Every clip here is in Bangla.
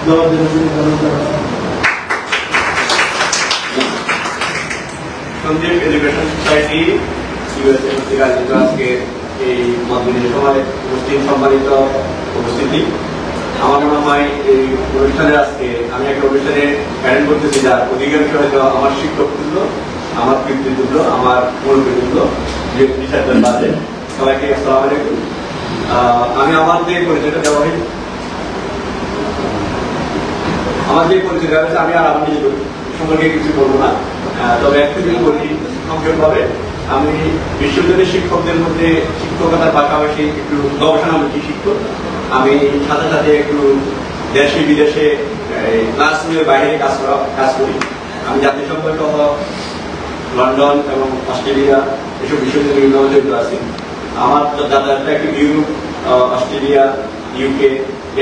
সন্দীপ এডুকেশন সোসাইটি ইউএসএ কর্তৃক আয়োজিত আজকে এই মতবিনিময় সভায় সম্মানিত উপস্থিতি, আমার মনে হয় এই অনুষ্ঠানের আজকে আমি একটা অনুষ্ঠানে অ্যাটেন্ড করতেছি যার অধিকাংশ হয়তো আমার শিক্ষক তুল্য, আমার পিতৃতুল্য, আমার মুরব্বীতুল্য, যে টিচারদের বাদে সবাইকে আসসালামু আলাইকুম। আমি আমার যে পরিচয়টা দেওয়া হয়, আমার যে পরিচয়টা আছে আমি আর আমার নিজে সম্পর্কে কিছু বলবো না, তবে একটু বলি সংক্ষেপভাবে। আমি বিশ্ববিদ্যালয়ের শিক্ষকদের মধ্যে শিক্ষকতার পাশাপাশি একটু গবেষণামুখী শিক্ষক। আমি সাথে সাথে একটু দেশে বিদেশে ক্লাসরুমের বাইরে কাজ করি। আমি জাতিসংঘ সহ লন্ডন এবং অস্ট্রেলিয়া এসব বিশ্ববিদ্যালয়ে জড়িত আছি। আমার যাতায়াতটা একটু ইউরোপ, অস্ট্রেলিয়া, ইউকে,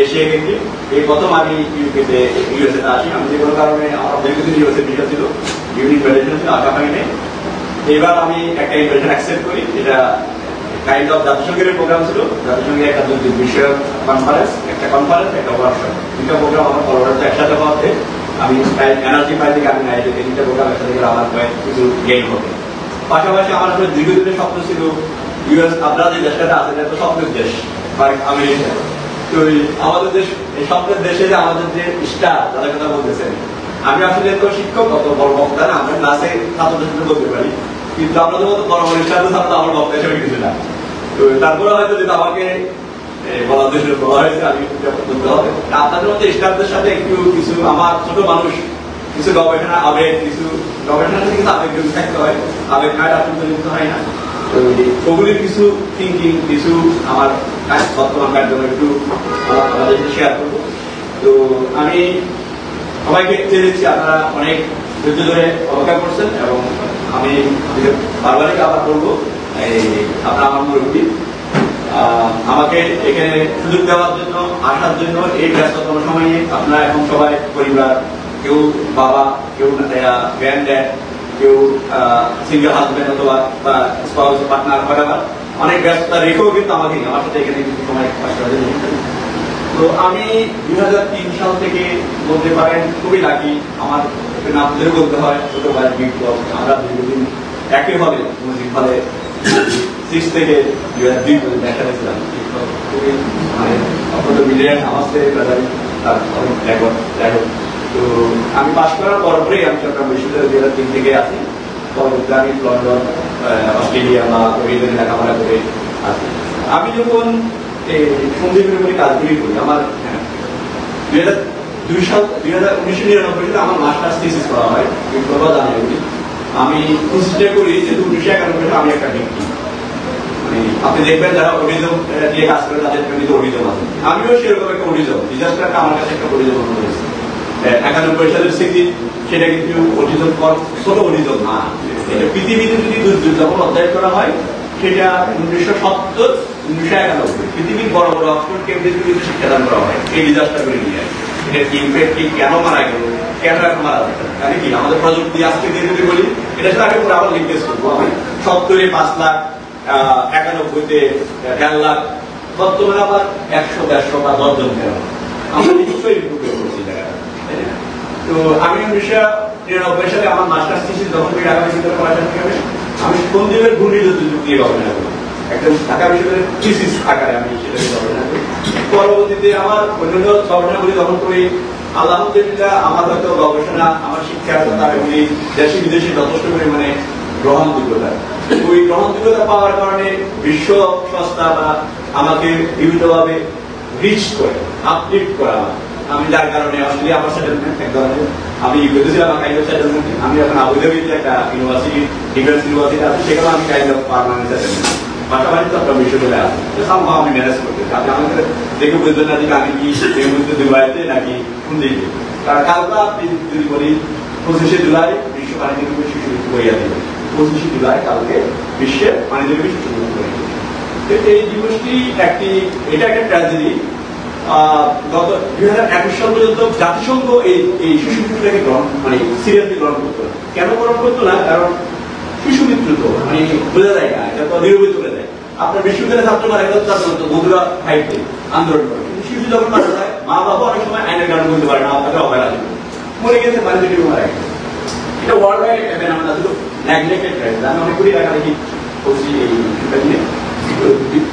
এশিয়া কেন্দ্রিক। এই প্রথম আমি ইউএসএতে আসি। আমি যে কোনো কারণে আমার দীর্ঘদিন ইউএসএ ভিসা ছিল, ইউনিক ভ্যালিডেশন ছিল, আঁকা পাইনি। এবার আমি একটা ইনভিটেশন অ্যাকসেপ্ট করি। এটা কাইন্ড অফ জাতিসংঘের প্রোগ্রাম ছিল, জাতিসংঘের একটা বিষয়ক কনফারেন্স, একটা ওয়ার্কশপ, দুটা প্রোগ্রাম আমার ফলোয়ারটা একসাথে হওয়াতে আমি এনার্জি পাই থেকে আমি এই তিনটা প্রোগ্রাম একসাথে গেলে আমার কিছু গেইন হবে। পাশাপাশি আমার আসলে দীর্ঘদিনের স্বপ্ন ছিল ইউএস, আপনারা যে দেশটা আছে এটা তো স্বপ্নের দেশ, আমেরিকা। তো আমাদের দেশ, এই স্বপ্নের দেশে যে আমাদের যে স্টার যাদের কথা বলতেছেন, আমি আসলে তো শিক্ষক কত বড় বক্তা না, আমরা ক্লাসে ছাত্রদের সাথে বলতে পারি, কিন্তু আপনাদের মতো বড় বড় স্টার ছাত্র আমার বক্তা হিসেবে কিছু না। তো তারপরে হয়তো যদি আমাকে বলা হয়েছে আমি বলতে হবে আপনাদের মধ্যে স্টাফদের সাথে একটু কিছু আমার ছোট মানুষ কিছু গবেষণা আবেগ, কিছু গবেষণা কিছু আবেগ যদি থাকতে হয়, আবেগ না আপনি হয় না। তো ওগুলির কিছু থিঙ্কিং, কিছু আমার বর্তমান কার্যক্রম একটু আমাদের শেয়ার করবো। তো আমি সবাইকে চেয়েছি আপনারা অনেক ধৈর্য ধরে অপেক্ষা করছেন এবং আমি বারবারই আবার বলবো আপনারা আমার মুরব্বী, আমাকে এখানে সুযোগ দেওয়ার জন্য, আসার জন্য। এই ব্যস্ততম সময়ে আপনারা এখন সবাই পরিবার, কেউ বাবা, কেউ গ্র্যান্ড ড্যাড, কেউ সিঙ্গেল হাজবেন্ড অথবা স্পাউস পার্টনার, অনেক ব্যস্ততা রেখেও কিন্তু আমার সাথে এখানে কিছু সময় তো আমি 2003 সাল থেকে বলতে পারেন খুবই লাকি। আমার নাম ধরে বলতে হয় ছোট ভাই বিপ্লব। আমরা দীর্ঘদিন একই হলে মুজিব হলে 6 থেকে 2002 পর্যন্ত একসাথে ছিলাম। খুবই মানে অত্যন্ত ব্রিলিয়ান্ট আমার সাথে তার অনেক রেকর্ড। তো আমি পাশ করার পরপরেই আমি চট্টগ্রাম বিশ্ববিদ্যালয় 2003 থেকে আসি। পরবর্তীতে আমি লন্ডন, অস্ট্রেলিয়া বা ওইখানে লেখাপড়া করে আসি। আমি যখন সন্দীপের উপরে কাজগুলি করি, আমার 1999 সালে আমার মাস্টার্স থিসিস করা হয় বিপ্লব জানুয়ারি। আমি কনসিডার করি যে 1991 সালে আমি একটা ব্যক্তি, মানে আপনি দেখবেন যারা অভিযোগ দিয়ে কাজ করে তাদের কিন্তু অভিযোগ আছে। আমিও সেরকম একটা অভিযোগ, ডিজাস্টারটা আমার কাছে একটা অভিযোগ মনে হয়েছে। 91 সালের স্মৃতি সেটা কিন্তু অভিযোগ ছোট অভিযোগ না। এটা পৃথিবীতে যদি দুর্যোগ যখন অধ্যয়ন করা হয় সেটা 1970, 1991 পৃথিবীর বড় বড় অক্সফোর্ড কেমব্রিজে শিক্ষাদান করা হয় এই ডিজাস্টারগুলি নিয়ে। এটার ইম্প্যাক্ট কি, কেন মারা গেল, কেন এখন মারা যাবে, মানে কি আমাদের প্রযুক্তি আজকে দিয়ে যদি বলি এটা সাথে আগে পুরো আবার লিঙ্কেজ করবো। আমি 70-এ 5 লাখ, 91-তে 1.5 লাখ, বর্তমানে আবার 100, 150 বা 10 জন কেন আমরা নিশ্চয়ই ইম্প্রুভ করছি জায়গাটা। তো আমি 1999 সালে আমার মাস্টার্স থিসিস যখন ঢাকা বিশ্ববিদ্যালয়ে পড়াশোনা করে আমি সন্দীপের ঘূর্ণিঝড় যুগ নিয়ে গবেষণা করি। একদম ঢাকা বিশ্ববিদ্যালয়ের থিসিস আকারে আমি সেটা গবেষণা করি। পরবর্তীতে আমার অন্যান্য গবেষণাগুলি যখন করি, আলহামদুলিল্লাহ আমার হয়তো গবেষণা, আমার শিক্ষা তারগুলি দেশে বিদেশে যথেষ্ট পরিমাণে গ্রহণযোগ্যতা। ওই গ্রহণযোগ্যতা পাওয়ার কারণে বিশ্ব সংস্থা বা আমাকে বিভিন্নভাবে রিচ করে, আপলিফট করা হয়। আমি যার কারণে অস্ট্রেলিয়া আমার সেটেলমেন্ট এক ধরনের, আমি ইউকেতে ছিলাম কাইন্ড অফ সেটেলমেন্ট, আমি এখন আবুধাবিতে একটা ইউনিভার্সিটি, ডিফেন্স ইউনিভার্সিটি আছে, সেখানে আমি কাইন্ড অফ পার্মানেন্ট সেটেলমেন্ট। পাশাপাশি তো একটা বিশ্ববিদ্যালয় আছে, সামহাও আমি ম্যানেজ করতেছি। আপনি আমাদের দেখে বুঝবেন না যে আমি কি এই মুহূর্তে দুবাইতে নাকি কোন দিকে। কারণ কালকে আপনি যদি বলি 25শে জুলাই বিশ্ব বাণিজ্য দিবস শিশু বইয়া দিবে, 25শে জুলাই কালকে বিশ্বের বাণিজ্য দিবস শিশু বইয়া দিবে। এই দিবসটি এটা একটা ট্র্যাজেডি। গত 2021 সাল পর্যন্ত জাতিসংঘ এই শিশু মৃত্যুটাকে মানে সিরিয়াসলি গ্রহণ করতো না। কেন গ্রহণ করতো না? কারণ শিশু মৃত্যু তো মানে বোঝা যায় না, এটা তো নিরবই চলে যায়। আপনার বিশ্ববিদ্যালয়ের ছাত্র মারা গেল, বন্ধুরা ফাইটে আন্দোলন করে, কিন্তু শিশু যখন মারা যায় মা বাবা অনেক সময় আইনের কারণে করেন বলতে পারে না, আপনাকে অবহেলা দেবে, মরে গেছে, পানিতে ডুবে মারা গেছে। এটা ওয়ার্ল্ড ওয়াইড ফেনোমেনন, শুধু নেগলেক্টেড ক্রাইসিস। আমি অনেক কোটি টাকা দেখি করছি এই বিষয়টা নিয়ে।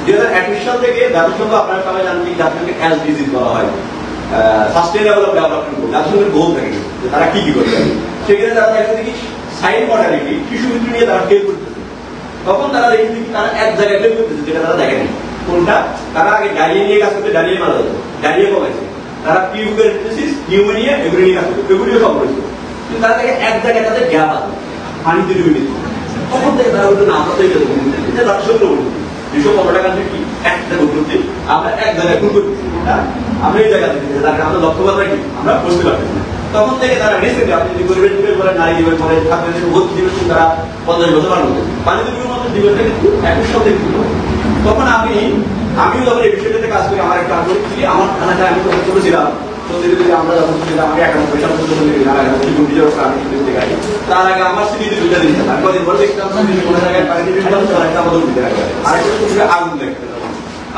2021 সাল থেকে জাতিসংঘ, আপনারা সবাই জানেন যে জাতিসংঘকে SDGs বলা হয়, সাস্টেইনেবল ডেভেলপমেন্ট গোল, জাতিসংঘের গোল থাকে যে তারা কি কি করবে। সেখানে তারা দেখে দেখি চাইল্ড মর্টালিটি, শিশু মৃত্যু নিয়ে তারা ফেল করতেছে। তখন তারা দেখে দেখি তারা এক জায়গায় ফেল করতেছে, যেটা তারা দেখেনি। কোনটা? তারা আগে ডায়রিয়া নিয়ে কাজ করতে, ডায়রিয়া মারা যেত, ডায়রিয়া কমেছে। তারা টিউবারকুলোসিস, নিউমোনিয়া এগুলো নিয়ে কাজ করতো, এগুলিও সব করেছিল। কিন্তু তারা দেখে এক জায়গায় তাদের গ্যাপ আছে, পানিতে ডুবে গেছে। তখন থেকে তারা বলতো না, আমরা তো এটা জাতিসংঘ বলতো 215 কান্ট্রি কি একটা করতে, আমরা এক জায়গায় ভুল করতেছি, আমরা এই জায়গা থেকে তাকে আমরা লক্ষ্যমাত্রা কি আমরা বুঝতে পারতেছি না। তখন থেকে তারা রিসেন্টলি, আপনি যদি পরিবেশ দিবেন বলেন, নারী দিবেন বলেন, ছাত্রদের ভর্তি দিবেন, তারা 50 বছর পার করতেছে। পানিতে ডুবের মতো জীবনটা কিন্তু 21 সাল থেকে। তখন আমিও যখন এই বিষয়টাতে কাজ করি, আমার একটা আগ্রহ ছিল, আমার খানাটা আমি তখন ছোট ছিলাম, আমরা যখন ছিলাম, আমি 91 সাল পর্যন্ত তার আগে আমার স্মৃতিতে দুইটা জিনিস আছে। আমি কদিন পরে দেখতাম কোনো জায়গায় পানিতে একটা বদল দিতে রাখবে, আরেকটা আগুন দেখতে,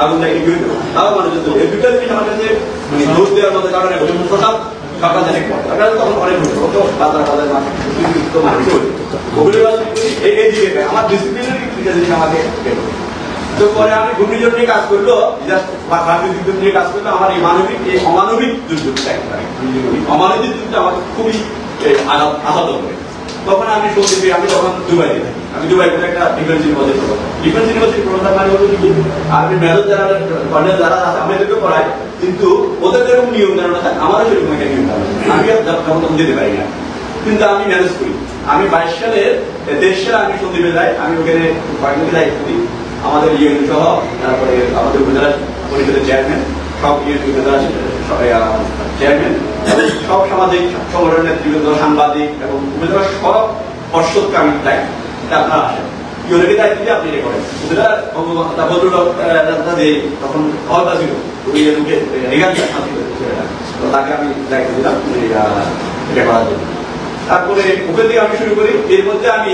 আগুন দেখে কি হইতো, তাও মানুষ এই দুইটা জিনিস আমার কাছে মানে দোষ দেওয়ার মতো কারণে প্রসাদ সকাল জানে তখন অনেক হতো, বাজার বাজার মানুষ এই দিকে আমার ডিসিপ্লিনের দুইটা জিনিস আমাকে। তো পরে আমি ঘূর্ণিঝড় নিয়ে কাজ করলো, প্রাকৃতিক দুর্যোগ নিয়ে কাজ করলো, আমার এই মানবিক, এই অমানবিক দুর্যোগটা, অমানবিক দুর্যোগটা আমাকে খুবই আহত করে। তখন আমি শুনতে পেয়ে, আমি তখন দুবাইতে থাকি, আমি দুবাই করে একটা defence university professor. Defence university professor মানে হলো কি, আর্মি মেজর যারা কর্নেল যারা আছে আমি এদেরকে পড়াই, কিন্তু ওদের যেরকম নিয়ম জানা থাকে আমারও সেরকম একটা নিয়ম জানা, আমি তখন যেতে পারি না, কিন্তু আমি ম্যানেজ করি। আমি 22 সালের 23 সালে আমি সন্দীপে যাই, আমি ওখানে কয়েকদিকে দায়িত্ব দিই, আমাদের ইউনিয়ন সহ, তারপরে আমাদের উপজেলা পরিষদের চেয়ারম্যান, সব উপজেলা চেয়ারম্যান, সব সামাজিক সংগঠনের নেতৃবৃন্দ, সাংবাদিক এবং উপজেলার সব পর্ষদকে আমি দায়িত্ব, আপনারা আসেন ইউনিয়নকে দায়িত্ব দিয়ে আপনি এটা করেন। উপজেলার তখন ক্ষমতা ছিল, তাকে আমি দায়িত্ব দিলাম এটা করার জন্য। তারপরে ওখান থেকে আমি শুরু করি। এর মধ্যে আমি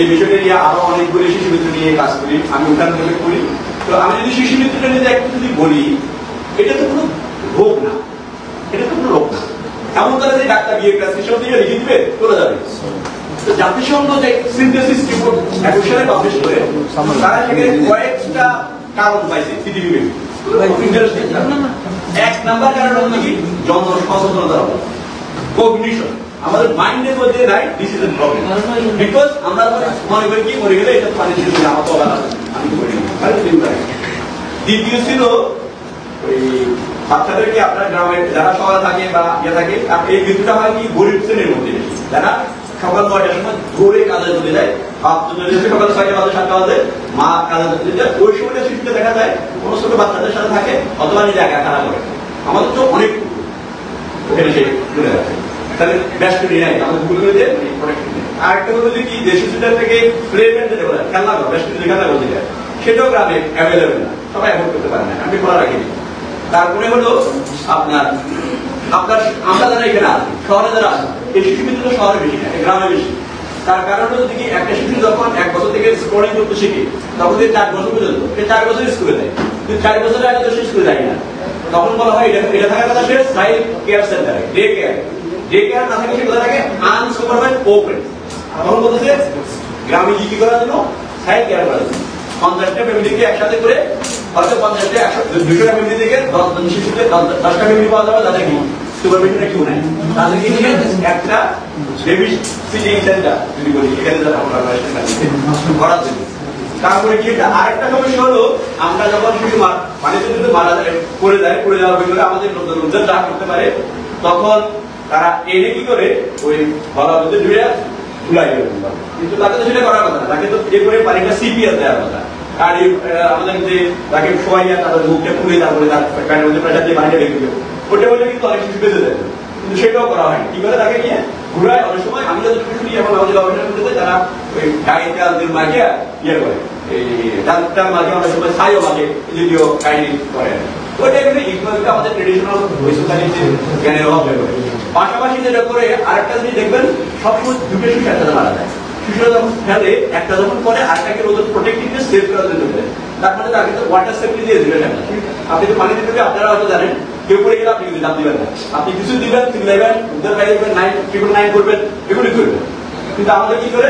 এই বিষয়টা নিয়ে আরো অনেকগুলি শিশু মৃত্যু নিয়ে কাজ করি, আমি ওখানে থেকে করি। তো আমি যদি শিশু মৃত্যুটা নিয়ে একটু যদি বলি, এটা তো কোনো রোগ না, এটা তো কোনো রোগ না। এমন তারা যে ডাক্তার বিয়ে প্রেসক্রিপশন দিয়ে লিখে দিবে করে যাবে। তো জাতিসংঘ যে সিনথেসিস রিপোর্ট 21 সালে পাবলিশ করে, তারা সেখানে কয়েকটা কারণ পাইছে পৃথিবী। এক নাম্বার কারণ হলো কি, জনসচেতনতার অভাব, কগনিশন। আমাদের মাইন্ডের মধ্যে নাই ডিসিশন প্রবলেম, বিকজ আমরা মনে করি কি, মরে গেলে এটা পানি ছিল না, আমার তো অবাক আছে, আমি করি না। দ্বিতীয় ছিল ওই বাচ্চাদেরকে, আপনার গ্রামে যারা শহরে থাকে বা ইয়ে থাকে, এই মৃত্যুটা হয় কি গরিব শ্রেণীর মধ্যে, যারা সকাল 9টার সময় ধরে কাজে চলে যায়, সকাল 6টা বাজে 7টা বাজে মা কাজে চলে যায়, ওই সময়টা শিশুতে দেখা যায় কোনো ছোট বাচ্চাদের সাথে থাকে, অথবা নিজে একা খেলা করে। আমাদের তো অনেক ওখানে সে চলে যাচ্ছে, তাহলে ব্যস্ত নিয়ে নেয়, আমাদের ভুল করে দিয়ে প্রোটেক্ট নেই। আর একটা হলো যে কি, যে শিশুটার থেকে প্লে পেন্টে বলে খেলনা করো, ব্যস্ত খেলনা করতে যায়, সেটাও গ্রামে অ্যাভেলেবেল না, সবাই অ্যাভয়েড করতে পারে না, আমি খোলা রাখিনি। তারপরে হলো আপনার আমরা যারা এখানে আছি, শহরে যারা আছে, এই শিশু মৃত্যু শহরে বেশি না, গ্রামে বেশি। তার কারণ হলো কি, একটা শিশু যখন 1 বছর থেকে স্ক্রলিং করতে শিখে, তখন 4 বছর পর্যন্ত 4 বছর স্কুলে যায়, কিন্তু 4 বছরের আগে তো সে স্কুলে যায় না। তখন বলা হয় এটা থাকার কথা সে চাইল্ড কেয়ার সেন্টারে, ডে কেয়ার। ডে কেয়ার না থাকে, সে কোথায় থাকে, আনসুপারভাইজড কোঅপারেট। তখন বলতেছে গ্রামে কি করার জন্য, চাইল্ড কেয়ার করার জন্য 50টা ফ্যামিলিকে একসাথে করে, হয়তো 50টা 200টা ফ্যামিলি থেকে 10 শিশুকে 10টা ফ্যামিলি পাওয়া যাবে, যাদের কি সুপারভিশনে কেউ নাই, তাদেরকে নিয়ে একটা বেবি সিটিং সেন্টার যদি বলি, এখানে যারা করার জন্য। তারপরে কি আরেকটা সমস্যা হলো, আমরা যখন শিশু পানিতে যদি মারা যায়, পড়ে যাওয়ার ভিতরে আমাদের লোকজন যা করতে পারে, তখন তারা এনে কি করে ওই গলার মধ্যে ধুয়ে ধুলাই দেবে, কিন্তু তাকে তো সেটা করার কথা না, তাকে তো এ করে পানিটা সিপিআর দেওয়ার কথা। আর আমাদের যে তাকে শোয়াইয়া তাদের মুখটা খুলে, তারপরে তার প্যানের মধ্যে প্রেশার দিয়ে পানিটা রেখে দেবে, ওটা বলে কিন্তু অনেক শিশু বেঁচে যায়, কিন্তু সেটাও করা হয়। কি করে তাকে নিয়ে ঘুরায়, অনেক সময় আমি যতটুকু শুনি এবং আমাদের গবেষণা করতে, তারা ওই গাড়ি তেল মাখিয়ে ইয়ে করে, এই ডাক্তার মাঝে অনেক সময় ছাইও মাঝে যদিও কাহিনী করে, ওইটা এখানে ইকোনমিক আমাদের ট্রেডিশনাল জ্ঞানের অভাব হয়ে পড়ে। পাশাপাশি যেটা করে আরেকটা জিনিস দেখবেন, সবসময় দুটো শিশু একসাথে মারা যায়। শিশুরা যখন ফেলে, একটা যখন করে আরেকটাকে ওদের প্রোটেক্টিভনেস সেভ করার জন্য, তার মানে তাকে তো ওয়াটার সেফটি দিয়ে দিবেন। আপনি তো পানি দিতে, আপনারা হয়তো জানেন, কেউ পড়ে গেলে আপনি কিন্তু জাপ দিবেন না, আপনি কিছু দিবেন, দিবেন, উদ্ধার বাইরে দিবেন, 999 করবেন, এগুলি করবেন। কিন্তু আমাদের কি করে,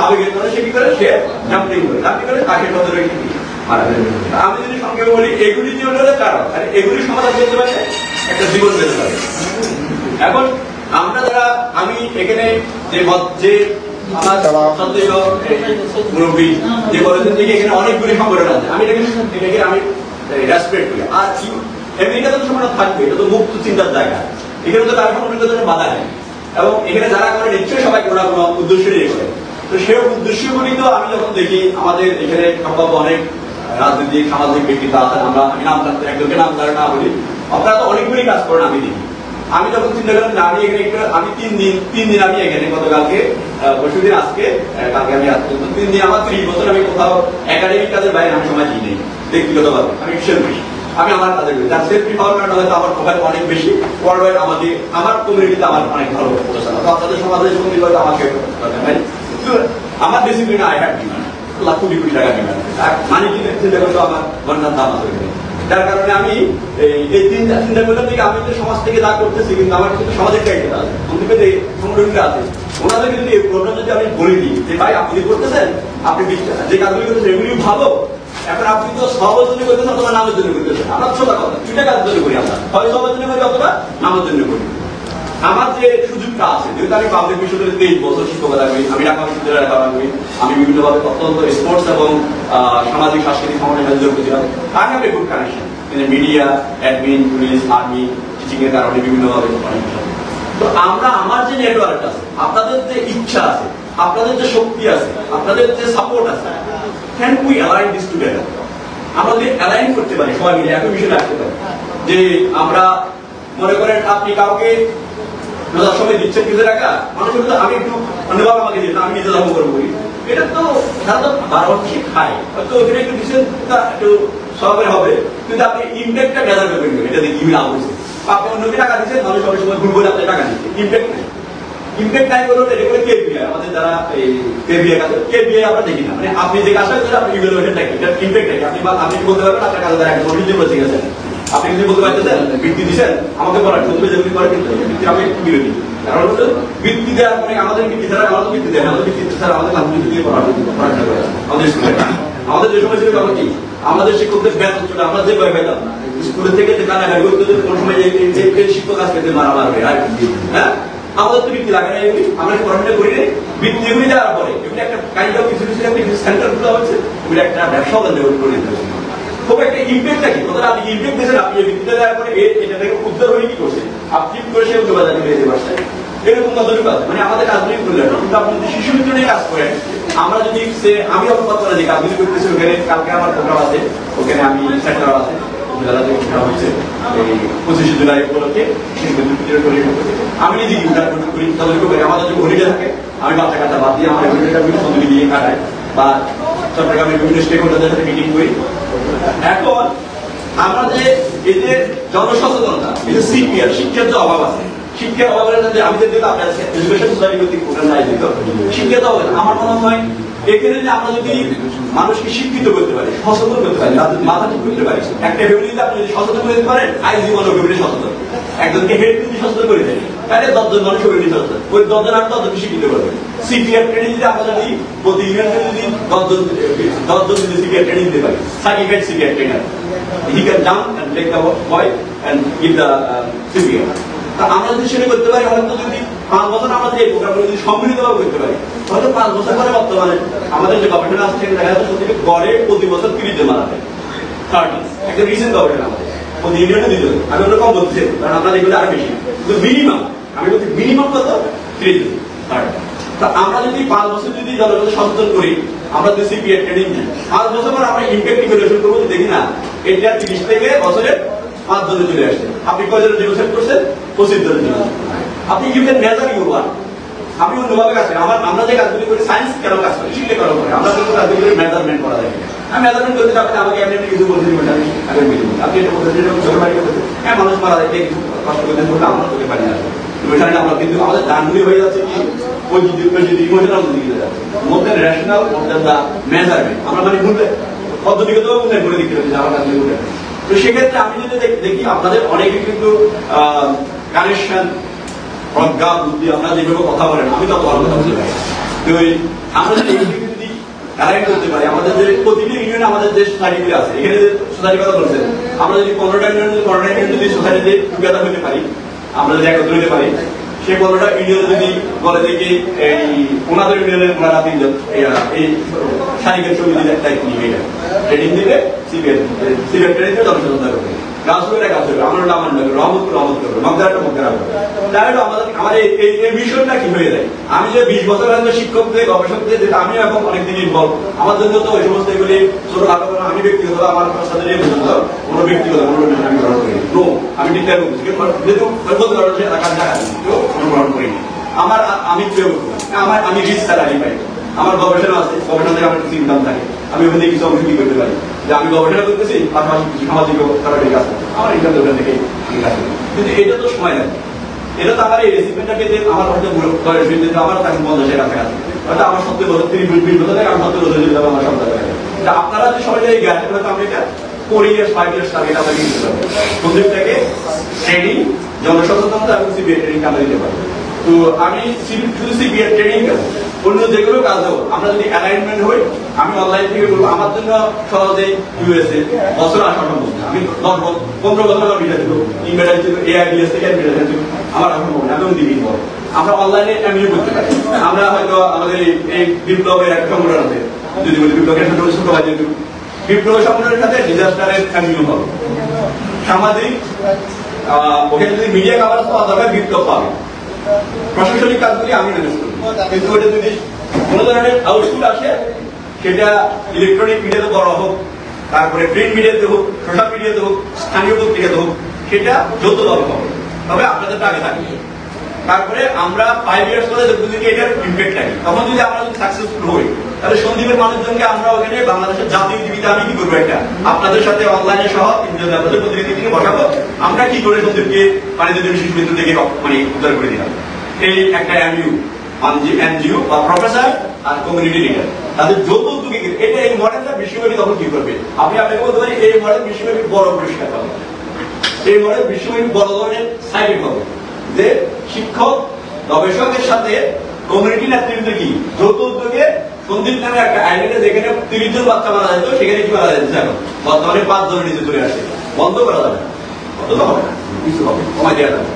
আবেগের কারণে সে কি করে, সে জাম্পিং করে, জাম্পিং করে তাকে সদরে কি মারা যায়। আমি যদি সংক্ষেপে বলি, এগুলি জীবনের কারণ, আর এগুলি সমাধান করতে পারলে একটা জীবন বেঁচে যাবে। এখন আমরা যারা, আমি এখানে যে আমার সন্দেহ মুরব্বী যে বলেছেন যে এখানে অনেকগুলি সংগঠন আছে, আমি এটাকে আমি রেসপেক্ট করি। আর আমেরিকাতে তো সমাধান থাকবে, এটা তো মুক্ত চিন্তার জায়গা, এখানে তো কারো সংগঠনের জন্য বাধা নেই, এবং এখানে যারা করে নিশ্চয়ই সবাই কোনো কোনো উদ্দেশ্য নিয়ে করে। তো সেই উদ্দেশ্যগুলি তো আমি যখন দেখি আমাদের এখানে সম্ভব অনেক রাজনৈতিক সামাজিক ব্যক্তিত্ব আছেন, আমি নাম একজনকে নাম না বলি, আপনারা তো অনেকগুলি কাজ করেন আমি দেখি। আমি যখন চিন্তা করলাম যে আমি এখানে একটু, আমি তিন দিন আমি এখানে গতকালকে পরশুদিন আজকে কালকে আমি আসছি, 3 দিন আমার 30 বছর আমি কোথাও একাডেমিক কাজের বাইরে আমি সময় দিই নেই ব্যক্তিগতভাবে, আমি সেলফিশ, আমি আমার কাজে করি। তার সেলফি হওয়ার কারণে হয়তো আমার প্রোফাইল অনেক বেশি, ওয়ার্ল্ড আমাদের আমার কমিউনিটিতে আমার অনেক ভালো অবস্থান, আপনাদের সমাজের সঙ্গে হয়তো আমাকে আমার discipline I have demand lakh crore crore টাকা ডিমান্ড, মানে কি চিন্তা করতো আমার বন্যার দাম আছে, যার কারণে আমি এই চিন্তা করলাম যে আমি সমাজ থেকে যা করতেছি, কিন্তু আমার কিন্তু সমাজের দায়িত্ব আছে, অন্যকে যে সংগঠনটা আছে ওনাদেরকে যদি এই প্রশ্ন যদি আমি বলে দিই যে ভাই আপনি করতেছেন, আপনি যে কাজগুলি করতেছেন এগুলি ভালো, এখন আপনি তো সবার জন্য করতেছেন অথবা নামের জন্য করতেছেন, আমরা ছোট কথা দুইটা কাজের জন্য করি, আমরা হয় সবার জন্য করি অথবা নামের জন্য করি। আমার যে সুযোগটা আছে, যেহেতু আমি পাবলিক বিশ্ববিদ্যালয়ে 23 বছর শিক্ষকতা করি, আমি ঢাকা বিশ্ববিদ্যালয়ে লেখাপড়া করি, আমি বিভিন্নভাবে অত্যন্ত স্পোর্টস এবং সামাজিক সাংস্কৃতিক সংগঠনের সাথে জড়িত ছিলাম, আমি একটা good connection media, admin, police, army, teaching এর কারণে বিভিন্নভাবে। তো আমরা আমার যে নেটওয়ার্ক আছে, আপনাদের যে ইচ্ছা আছে, আপনাদের যে শক্তি আছে, আপনাদের যে সাপোর্ট আছে, can we align this together? আমরা যদি অ্যালাইন করতে পারি, সবাই মিলে একই বিষয় রাখতে পারি, যে আমরা মনে করেন আপনি কাউকে রোজার সময় দিচ্ছেন কিছু টাকা, মানুষের মধ্যে আমি একটু অন্যভাবে আমাকে দিই, আমি নিজে ধর্ম করবো, এটা তো তারা তো 12 বছর খায়, হয়তো ওখানে একটু দিচ্ছেন একটু সবের হবে, কিন্তু আপনি ইম্প্যাক্টটা মেজার করবেন, এটা দেখি লাভ হয়েছে। আপনি অন্যকে টাকা দিচ্ছেন, মানুষ সব সময় ভুল বলে আপনি টাকা দিচ্ছেন, ইম্প্যাক্ট নেই। ইম্প্যাক্ট নাই বলতে এটা করে কেপিআই, আমাদের যারা এই কেপিআই কাজ, কেপিআই আমরা দেখি না, মানে আপনি যে কাজটা করেন আপনি ইভ্যালুয়েশনটা কি, এটা ইম্প্যাক্ট নাকি, আপনি বলতে পারবেন আপনার কাজে দ্বারা একজন অভিযোগ করেছে গেছেন, আপনি যদি বলতে পারতেছেন বৃত্তি দিচ্ছেন আমাকে বলার প্রথমে যেগুলি করে, কিন্তু বৃত্তি আমি একটু বিরোধী, কারণ হচ্ছে বৃত্তি দেওয়ার পরে আমাদের বৃত্তি ছাড়া আমাদের বৃত্তি দেয়, আমাদের বৃত্তি ছাড়া আমাদের রাজনীতি দিয়ে পড়াশোনা করে আমাদের স্কুলে। আমাদের যে সময় ছিল তখন কি আমাদের শিক্ষকদের বেতন ছিল, আমরা যে ভয় পেতাম স্কুলের থেকে যে কানাকাটি করতে, কোন সময় শিক্ষক আজকে মারা মারবে, হ্যাঁ আমাদের তো বৃত্তি লাগে না, এগুলি আমরা পড়াশোনা করি না, বৃত্তি এগুলি দেওয়ার পরে এগুলি একটা কাইন্ড অফ কিছু কিছু সেন্টার গুলো হচ্ছে, এগুলি একটা ব্যবসা করে দিতে হবে। খুব একটা ইম্প্যাক্টটা কি, কথা আপনি ইম্প্যাক্ট দিয়েছেন, আপনি বৃত্তিটা দেওয়ার পরে এটা থেকে উদ্ধার হয়ে কি করছে, আপনি করে সে বাজারে নিয়ে যেতে পারছেন, এরকম কতটুকু আছে, মানে আমাদের কাজগুলি করলে। কিন্তু আপনি যদি শিশু মিত্র নিয়ে কাজ করেন, আমরা যদি আমি অবগত করা যে কাজগুলি করতেছি, ওখানে কালকে আমার প্রোগ্রাম আছে, ওখানে আমি সেন্টার আছে হচ্ছে এই 25 জুলাই উপলক্ষে আমি নিজে কি উদ্ধার করি, ততটুকু করি। আমাদের যে হলিডে থাকে আমি বাচ্চা কাচ্চা বাদ দিয়ে আমার হলিডেটা সন্ধ্যে দিয়ে কাটাই, বা চট্টগ্রামের বিভিন্ন স্টেক হোল্ডারদের সাথে মিটিং করি। এখন আমরা যে এই যে জনসচেতনতা, এই যে সিপিআর শিক্ষার যে অভাব আছে, শিক্ষার অভাবের মধ্যে আমি যে দিলাম আপনার এডুকেশন সোসাইটি কর্তৃক প্রোগ্রাম নাই দিত, শিক্ষার অভাব আমার মনে হয় এখানে যে আমরা যদি মানুষকে শিক্ষিত করতে পারি, সচেতন করতে পারি, তাদের মাথা ঠিক করতে পারি, একটা ফ্যামিলিতে আপনি যদি সচেতন করে দিতে পারেন, আই জীবন ফ্যামিলি সচেতন, একজনকে হেড যদি সচেতন করে দেয় তাহলে 10 জন মানুষ ফ্যামিলি সচেতন, ওই 10 জন আর 10 জনকে শিক্ষিত করবে। সিপিআর ট্রেনিং যদি আমরা যদি প্রতি ইউনিয়নে যদি 10 জন যদি সিপিআর ট্রেনিং দিতে পারি, certificate CPR trainer, he can jump and take the boy and give the CPR. আমরা যদি সেটা করতে পারি, হয়তো যদি 5 বছর আমাদের এই প্রোগ্রামগুলো যদি সম্মিলিতভাবে করতে পারি, হয়তো 5 বছর পরে বর্তমানে আমাদের যে গভর্নমেন্ট আছে সেখানে দেখা যাচ্ছে সত্যি গড়ে প্রতি বছর 30 জন মারা যায়, 30 একটা রিসেন্ট গভর্নমেন্ট আমাদের প্রতি ইউনিয়নে 2 জন, আমি অন্য কম বলছি কারণ আমরা দেখবো আরো বেশি, কিন্তু মিনিমাম আমি বলছি মিনিমাম কত 30 জন। তা আমরা যদি 5 বছর যদি জনগণকে সচেতন করি, আমরা যদি সিপিআর ট্রেনিং দিই, 5 বছর পর আমরা ইম্প্যাক্ট ইভ্যালুয়েশন করবো, দেখি না এটা 30 থেকে বছরে 5 জনে চলে আসছে, আপনি কয়জনের ডিভিশন করছেন, 25 জনের ডিভিশন, আপনি you can measure your work. আমি অন্যভাবে কাজ করি, আমরা যে কাজগুলি করি সায়েন্স কেন কাজ করি, শিখলে কেন করে, আমরা কিন্তু কাজগুলি করে মেজারমেন্ট করা যায়। আমি মেজারমেন্ট করতে আপনি আমাকে এমনি কিছু বলতে দিবেন, আপনি এটা বলতে দিলেন ছোট বাড়ি করতে, হ্যাঁ মানুষ মারা যায় কিছু কষ্ট করতে বলতে আমরা তোকে পারি না, আমরা কিন্তু আমাদের দানগুলি হয়ে যাচ্ছে কি ওই যদি ইমোশনাল দিকে যাচ্ছে, মধ্যে রেশনাল মধ্যে দা মেজারমেন্ট, আমরা মানে ভুলতে পদ্ধতিগত উন্নয়ন করে দিতে হবে যে আমার কাজগুলি করে তো সেক্ষেত্রে আমি যদি দেখি আপনাদের অনেকে কিন্তু কানেকশন, প্রজ্ঞা, বুদ্ধি, আপনারা যেভাবে কথা বলেন আমি তত ভালো কথা বলতে পারি। তো আমরা যদি অ্যালাইন করতে পারি, আমাদের যে প্রতিটি ইউনিয়নে আমাদের যে সোসাইটিগুলি আছে, এখানে যে সোসাইটির কথা বলছেন, আমরা যদি 15টা ইউনিয়ন যদি সোসাইটিতে টুগেদার হতে পারি, আমরা যদি একত্র হতে পারি, সেই 15টা ইউনিয়নে যদি বলে দেখি এই ওনাদের ইউনিয়নের ওনারা 3 জন এই সারিকের সমিতির একটা দায়িত্ব নিবে, ট্রেনিং দিবে, সিবিএল ট্রেনিং দিয়ে জনসচেতনতা করবে, গাছগুলো কাজ করবে, আমার নাম করবে, রহমত করবে, মগদারটা মগদারা করবে। তাহলে আমার এই মিশনটা কি হয়ে যায়? আমি যে 20 বছর আগে শিক্ষকদের, গবেষকদের, যেটা আমিও এখন অনেকদিন ইনভলভ, আমার জন্য তো ওই সমস্ত এগুলি ছোটখাটো কোনো আমি ব্যক্তিগত আমার সাথে কোনো ব্যক্তিগত কোনো আমি গ্রহণ করি নো, আমি ডিক্লেয়ার করছি যেহেতু বলতে পারবো যে এলাকার জায়গা গ্রহণ করিনি। আমার আমি আমি রিচ স্যালারি পাই, আমার গবেষণা আছে, গবেষণা থেকে আমার কিছু ইনকাম থাকে, আমি ওখান থেকে কিছু অংশ কি করতে পারি যে আমি গবেষণা করতেছি, পাশাপাশি কিছু সামাজিক কাজ আমার ইনকাম ওখান থেকে কাজ করি। কিন্তু এটা তো সময় লাগে, এটা তো আমার এই রেসিপিটাকে যে আমার হয়তো আমার তখন 50-এর কাছাকাছি, হয়তো আমার 70 বছর 30-20 বছর থেকে আমার 70 বছর যদি আমার সন্তান থাকে, আপনারা যে সবাই এই জ্ঞান হয়তো আমি এটা 4 ইয়ার্স 5 ইয়ার্স টার্গেট আমরা নিতে পারবো। প্রজেক্টটাকে ট্রেনিং, জনসচেতনতা এবং সিবিআই ট্রেনিং আমরা দিতে পারবো। তো আমি শুধু সিবিআই ট্রেনিং অন্য যেগুলো কাজ হোক, আমরা যদি অ্যালাইনমেন্ট হই, আমি অনলাইন থেকে বলবো আমার জন্য সহজে ইউএসএ বছর আসা সম্ভব না, আমি 10-15 বছর আমার ভিসা ছিল, ইনভেটার ছিল, এআইডিএস থেকে ইনভেটার ছিল, আমার এখন সম্ভব না, আমি দিবি বল আমরা অনলাইনে এমনিও করতে পারি। আমরা হয়তো আমাদের এই বিপ্লবের একটা সংগঠন আছে, যদি বলি বিপ্লবের বিপ্লব সংগঠনের সাথে ডিজাস্টারের এমনিও হবে সামাজিক, ওখানে যদি মিডিয়া কাভারেজ পাওয়া দরকার বিপ্লব পাবে। প্রশাসনিক কাজগুলি আমি ম্যানেজ করি, কিন্তু ওটা যদি কোনো ধরনের আউটপুট আসে, সেটা ইলেকট্রনিক মিডিয়াতে বড় হোক, তারপরে প্রিন্ট মিডিয়াতে হোক, সোশ্যাল মিডিয়াতে হোক, স্থানীয় পত্রিকাতে হোক, সেটা যত দরকার হবে, তবে আপনাদের আগে থাকবে। তারপরে আমরা 5 ইয়ার্স পরে যদি এটার ইম্প্যাক্ট থাকে, তখন যদি আমরা যদি সাকসেসফুল হই, তাহলে সন্দীপের মানুষজনকে আমরা ওখানে বাংলাদেশের জাতীয় টিভিতে আমি কি করবো, একটা আপনাদের সাথে অনলাইনে সহ 3 জন আপনাদের প্রতিনিধি থেকে বসাবো, আমরা কি করে সন্দীপকে পানিতে শিশু মৃত্যু থেকে মানে উদ্ধার করে দিলাম। এই একটা এনজিও বা প্রফেসর আর কমিউনিটি লিডার, তাদের যৌথ উদ্যোগে এটা এই মডেলটা বিশ্বব্যাপী তখন কি করবে, আপনি আপনাকে বলতে পারেন এই মডেল বিশ্বব্যাপী বড় পুরস্কার পাবে, এই মডেল বিশ্বব্যাপী বড় ধরনের সাইড হবে যে শিক্ষক গবেষকের সাথে কমিউনিটি নেতৃত্ব কি যৌথ উদ্যোগে সন্দীপ নামে একটা আইল্যান্ডে যেখানে 30 জন বাচ্চা মারা যেত, সেখানে কি মারা যাচ্ছে এখন বর্তমানে 5 জনের নিচে চলে আসে। বন্ধ করা যাবে না, অন্তত হবে না, কিছু হবে, কমাই দেওয়া যাবে।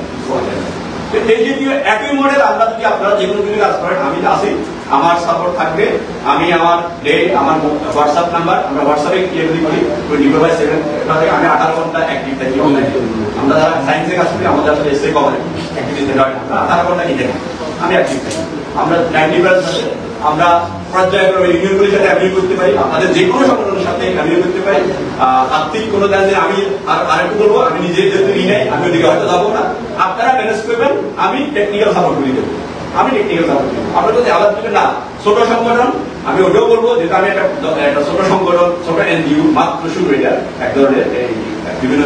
এই জাতীয় একই মডেল আমরা যদি আপনারা যে কোনো কিছু কাজ করেন, আমি আছি, আমার সাপোর্ট থাকবে। আমি আমার আমার হোয়াটসঅ্যাপ নাম্বার, আমরা হোয়াটসঅ্যাপে ক্লিয়ারলি করি 24/7, আমি 18 ঘন্টা অ্যাক্টিভ থাকি অনলাইনে। আমরা যারা সায়েন্সে কাজ করি, আমাদের আসলে এসে কভার অ্যাক্টিভিটি হয়, 18 ঘন্টা কি দেখি আমি অ্যাক্টিভ থাকি। আমরা 90% আমরা পর্যায়ক্রমে ইউনিয়নগুলির সাথে অ্যামিউ করতে পারি, আপনাদের যে কোনো সংগঠনের সাথে অ্যামিউ করতে পারি। আর্থিক কোনো দানে আমি আরেকটু বলবো, আমি নিজে যেহেতু ই নাই, আমি ওদিকে হয়তো যাবো না, আপনারা ম্যানেজ করবেন, আমি টেকনিক্যাল সাপোর্ট করে দেবো, আমি টেকনিক্যাল সাপোর্ট দেবো। আপনার যদি আলাদা দিবেন না ছোট সংগঠন, আমি ওটাও বলবো, যেহেতু আমি একটা ছোট সংগঠন, ছোট এনজিও মাত্র শুরু, এটা এক ধরনের এই বিভিন্ন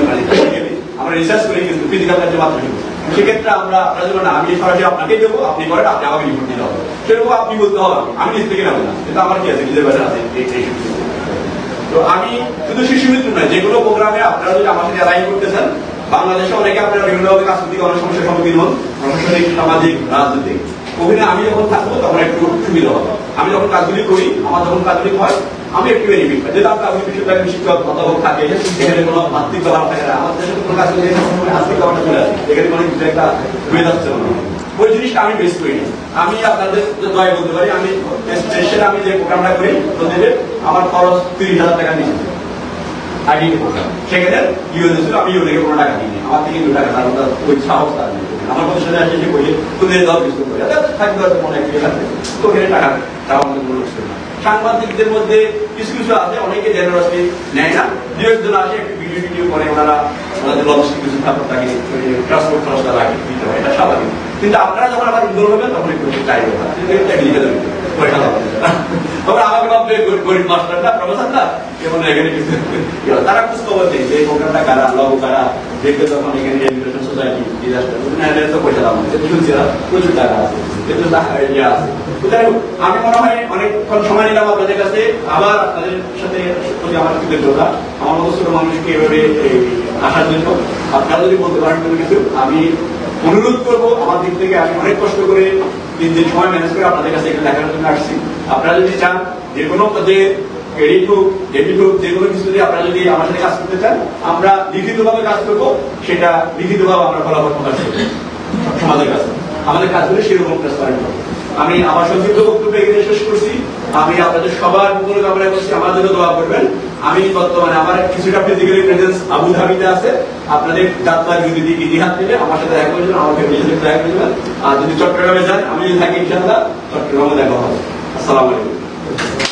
আমরা রিসার্চ করি, কিন্তু ফিজিক্যাল কাজে মাত্র শুরু। সেক্ষেত্রে আমরা আপনার জন্য না, আমি সরাসরি আপনাকে দেবো, আপনি করেন, আপনি আমাকে রিপোর্ট দিতে হবে, সেরকম আপনি বলতে হবে, আমি নিজ থেকে নেবো না, কিন্তু আমার কি আছে, নিজের বাসা আছে। তো আমি শুধু শিশু মৃত্যু নয়, যেগুলো প্রোগ্রামে আপনারা যদি আমার সাথে অ্যালাইন করতে চান, বাংলাদেশে অনেকে আপনারা বিভিন্নভাবে কাজ করতে অনেক সমস্যার সম্মুখীন হন, প্রশাসনিক, সামাজিক, রাজনৈতিক, ওখানে আমি যখন থাকবো তখন একটু সুবিধা হবে। আমি যখন কাজগুলি করি, আমার যখন কাজগুলি হয়, আমি একটু বেনিফিট পাই, যেটা আপনার বিশ্ববিদ্যালয়ের শিক্ষক অধ্যাপক থাকে, সেখানে কোনো আর্থিক ব্যবহার থাকে না। আমার দেশে কোনো কাজ করলে আর্থিক ব্যবহারটা চলে আসে, এখানে কোনো কিছু একটা হয়ে যাচ্ছে না, ওই জিনিসটা আমি বেস্ট করি না। আমি আপনাদের দয়া বলতে পারি, আমি স্টেশনে আমি যে প্রোগ্রামটা করি প্রতিদিন, আমার খরচ 30,000 টাকা নিয়েছে আইডি প্রোগ্রাম, সেখানে ইউএনএ ছিল, আমি ইউএনএ কোনো টাকা দিইনি, আমার থেকে 2 টাকা তার মধ্যে ওই সাহস তার নেই। আমার প্রতিষ্ঠানে আসে সে বলি তুলে দাও কিছু করে থাকবে, মনে একটা থাকবে, তো ওখানে টাকা চাওয়া আমাদের কোনো ছিল না। সাংবাদিকদের মধ্যে কিছু কিছু আছে, অনেকে জেনারেসলি নেয় না, 2 জন আসে একটু ভিডিও করে, ওনাদের লজিস্টিক কিছু ব্যাপার থাকে, ট্রান্সপোর্ট খরচটা লাগে, দিতে হয়, এটা স্বাভাবিক। কিন্তু আপনারা যখন আবার ইনভলভ হবেন, তখন একটু চাইবে না, লিখে দেবেন। পয়সা দাও। তবে আমাকে ভাববে গরিব মাস্টারটা প্রফেসরটা কেমন এখানে কিছু তারা খোঁজ খবর নেই যে প্রোগ্রামটা কারা লঘু কারা দেখবে তখন এখানে এডুকেশন সোসাইটি ডিজাস্টার তো পয়সা দাম আছে শুনছি প্রচুর টাকা আছে কিন্তু ইয়ে আছে। আমি মনে হয় অনেকক্ষণ সময় নিলাম আপনাদের কাছে, আবার আপনাদের সাথে আমার কৃতজ্ঞতা আমার মতো ছোট মানুষকে এভাবে আসার জন্য। আপনারা যদি বলতে পারেন কোনো কিছু আমি অনুরোধ করবো আমার দিক থেকে, আমি অনেক কষ্ট করে 3 দিন সময় ম্যানেজ করে আপনাদের কাছে এখানে দেখার জন্য আসছি। আপনারা যদি চান যে কোনো পদে এডিট হোক ডেবিট হোক যে কোনো কিছু যদি আপনারা যদি আমার সাথে কাজ করতে চান আমরা লিখিতভাবে কাজ করবো, সেটা লিখিতভাবে আমরা ফলাফল প্রকাশ করবো সমাজের কাছে। আমাদের কাজগুলো সেরকম ট্রান্সপারেন্ট হবে। আমি আমার সংক্ষিপ্ত বক্তব্য এখানে শেষ করছি। আমি আপনাদের সবার মঙ্গল কামনা করছি, আমার জন্য দোয়া করবেন। আমি বর্তমানে আমার কিছুটা ফিজিক্যালি প্রেজেন্স আবুধাবিতে আছে, আপনাদের যাত্রা যদি ইতিহাস নেবে আমার সাথে দেখা করে যাবেন, আমার ফ্যামিলির সাথে দেখা করে যাবেন। আর যদি চট্টগ্রামে যান আমি যদি থাকি ইনশাআল্লাহ চট্টগ্রামে দেখা হবে। আসসালামু আলাইকুম।